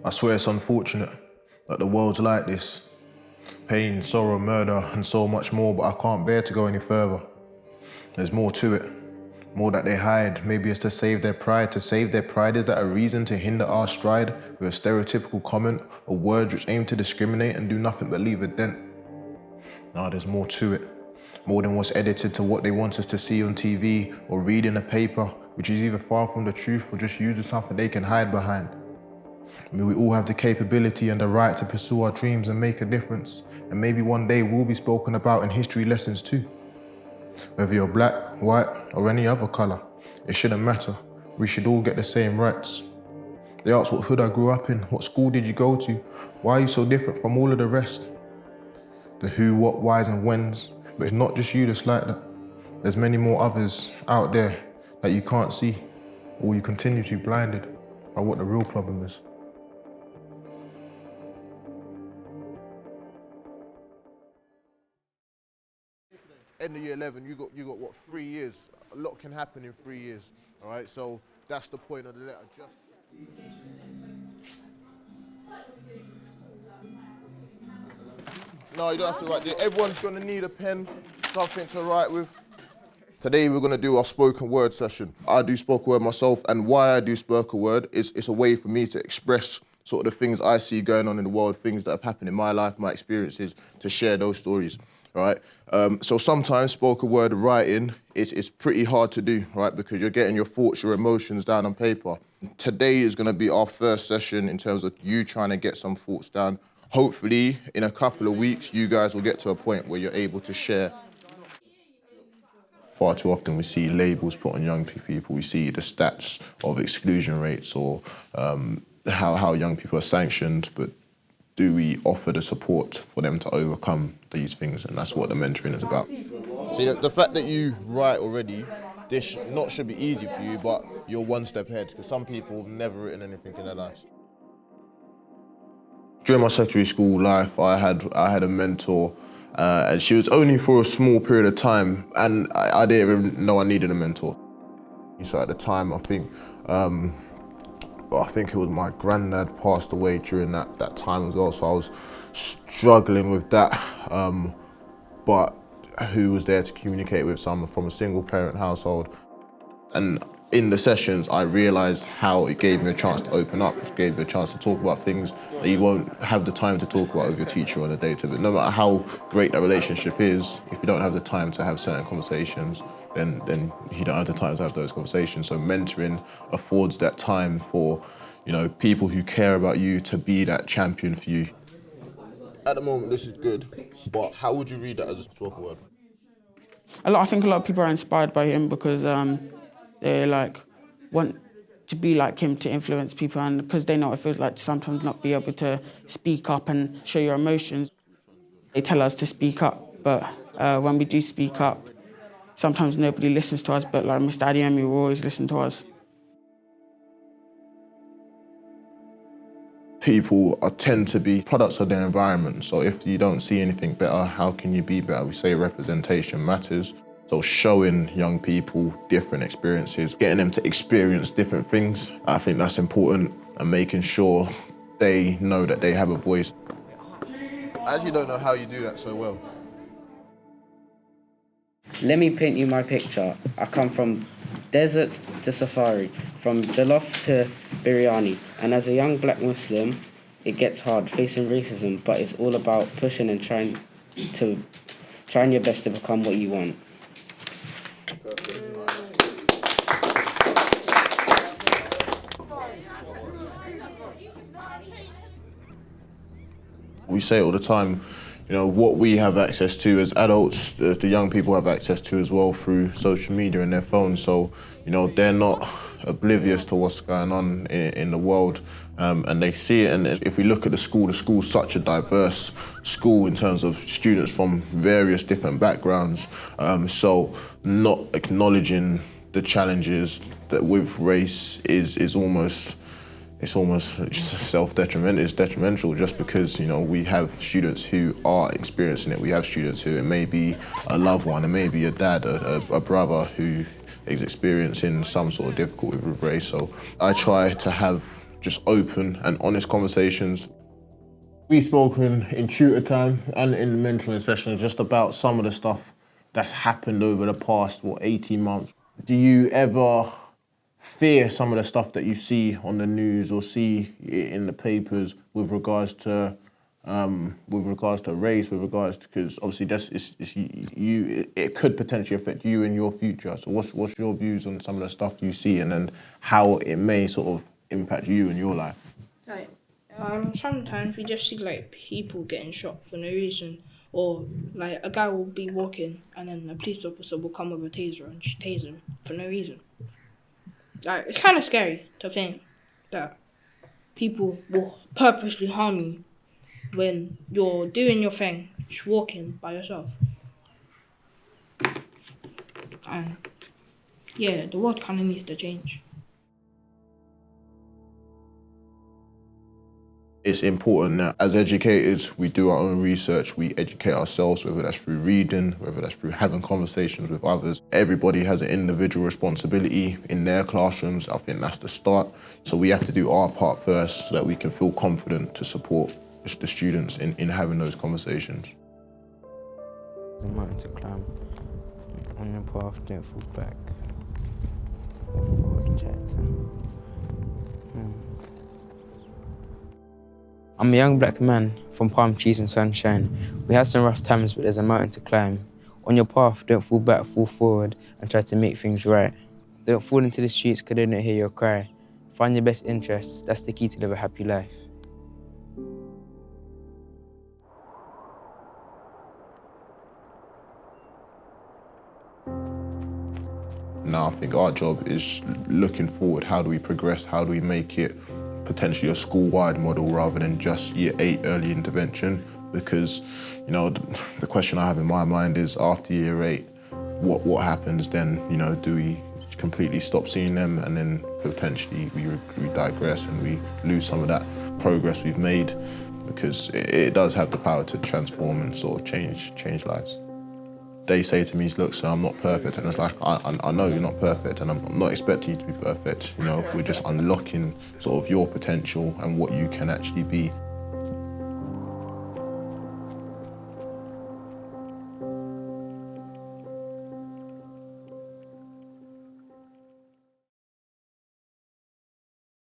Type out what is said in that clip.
I swear it's unfortunate that the world's like this. Pain, sorrow, murder, and so much more, but I can't bear to go any further. There's more to it. More that they hide. Maybe it's to save their pride. To save their pride, is that a reason to hinder our stride with a stereotypical comment or words which aim to discriminate and do nothing but leave a dent? No, there's more to it. More than what's edited to what they want us to see on TV or read in a paper, which is either far from the truth or just uses something they can hide behind. I mean, we all have the capability and the right to pursue our dreams and make a difference. And maybe one day we'll be spoken about in history lessons too. Whether you're black, white, or any other colour, it shouldn't matter. We should all get the same rights. They ask what hood I grew up in, what school did you go to, why are you so different from all of the rest? The who, what, whys and whens, but it's not just you that's like that. There's many more others out there that you can't see, or you continue to be blinded by what the real problem is. End of year 11, you got what, 3 years? A lot can happen in 3 years, all right? So that's the point of the letter. No, you don't have to write there. Everyone's gonna need a pen, something to write with. Today we're gonna do our spoken word session. I do spoken word myself, and why I do spoken word is it's a way for me to express sort of the things I see going on in the world, things that have happened in my life, my experiences, to share those stories. Right? So sometimes spoken word writing is pretty hard to do, right? Because you're getting your thoughts, your emotions down on paper. Today is going to be our first session in terms of you trying to get some thoughts down. Hopefully, in a couple of weeks, you guys will get to a point where you're able to share. Far too often we see labels put on young people. We see the stats of exclusion rates or how young people are sanctioned, but do we offer the support for them to overcome these things? And that's what the mentoring is about. See, the fact that you write already, this should be easy for you, but you're one step ahead, because some people have never written anything in their lives. During my secondary school life, I had a mentor, and she was only for a small period of time, and I didn't even know I needed a mentor. So at the time, I think it was my granddad passed away during that time as well, so I was struggling with that. But who was there to communicate with someone from a single parent household? And in the sessions, I realized how it gave me a chance to open up. It gave me a chance to talk about things that you won't have the time to talk about with your teacher on a day-to-day. But no matter how great that relationship is, if you don't have the time to have certain conversations, then you don't have the time to have those conversations. So mentoring affords that time for, people who care about you to be that champion for you. At the moment, this is good, but how would you read that as a spoken word? I think a lot of people are inspired by him because they want to be like him, to influence people, and because they know what it feels like to sometimes not be able to speak up and show your emotions. They tell us to speak up, but when we do speak up, sometimes nobody listens to us, but like Mr. Adeyemi will always listen to us. People tend to be products of their environment, so if you don't see anything better, how can you be better? We say representation matters. So showing young people different experiences, getting them to experience different things, I think that's important, and making sure they know that they have a voice. I actually don't know how you do that so well. Let me paint you my picture. I come from desert to safari, from jollof to biryani. And as a young black Muslim, it gets hard facing racism, but it's all about pushing and trying your best to become what you want. We say it all the time, what we have access to as adults, the young people have access to as well through social media and their phones. So, they're not oblivious to what's going on in the world, and they see it. And if we look at the school's such a diverse school in terms of students from various different backgrounds. So not acknowledging the challenges that with race is almost just self-detrimental. It's detrimental just because, we have students who are experiencing it. We have students who, it may be a loved one, it may be a dad, a brother who is experiencing some sort of difficulty with race. So I try to have just open and honest conversations. We've spoken in tutor time and in the mentoring session just about some of the stuff that's happened over the past, 18 months. Do you ever fear some of the stuff that you see on the news or see in the papers with regards to race, because obviously it could potentially affect you in your future. So what's your views on some of the stuff you see and then how it may sort of impact you in your life? Like, sometimes we just see like people getting shot for no reason, or like a guy will be walking and then a police officer will come with a taser and just tase him for no reason. Like, it's kind of scary to think that people will purposely harm you when you're doing your thing, just walking by yourself. And yeah, the world kind of needs to change. It's important that as educators, we do our own research, we educate ourselves, whether that's through reading, whether that's through having conversations with others. Everybody has an individual responsibility in their classrooms. I think that's the start. So we have to do our part first so that we can feel confident to support the students in having those conversations. There's a mountain to climb. On your path, don't fall back. Fall forward, chapter. I'm a young black man from palm trees and sunshine. We had some rough times, but there's a mountain to climb. On your path, don't fall back, fall forward, and try to make things right. Don't fall into the streets, cause they don't hear your cry. Find your best interests, that's the key to live a happy life. Now I think our job is looking forward. How do we progress? How do we make it potentially a school-wide model rather than just Year 8 early intervention? Because, the question I have in my mind is after Year 8, what happens then? Do we completely stop seeing them and then potentially we digress and we lose some of that progress we've made? Because it does have the power to transform and sort of change lives. They say to me, look, sir, I'm not perfect. And it's like, I know you're not perfect and I'm not expecting you to be perfect. We're just unlocking sort of your potential and what you can actually be.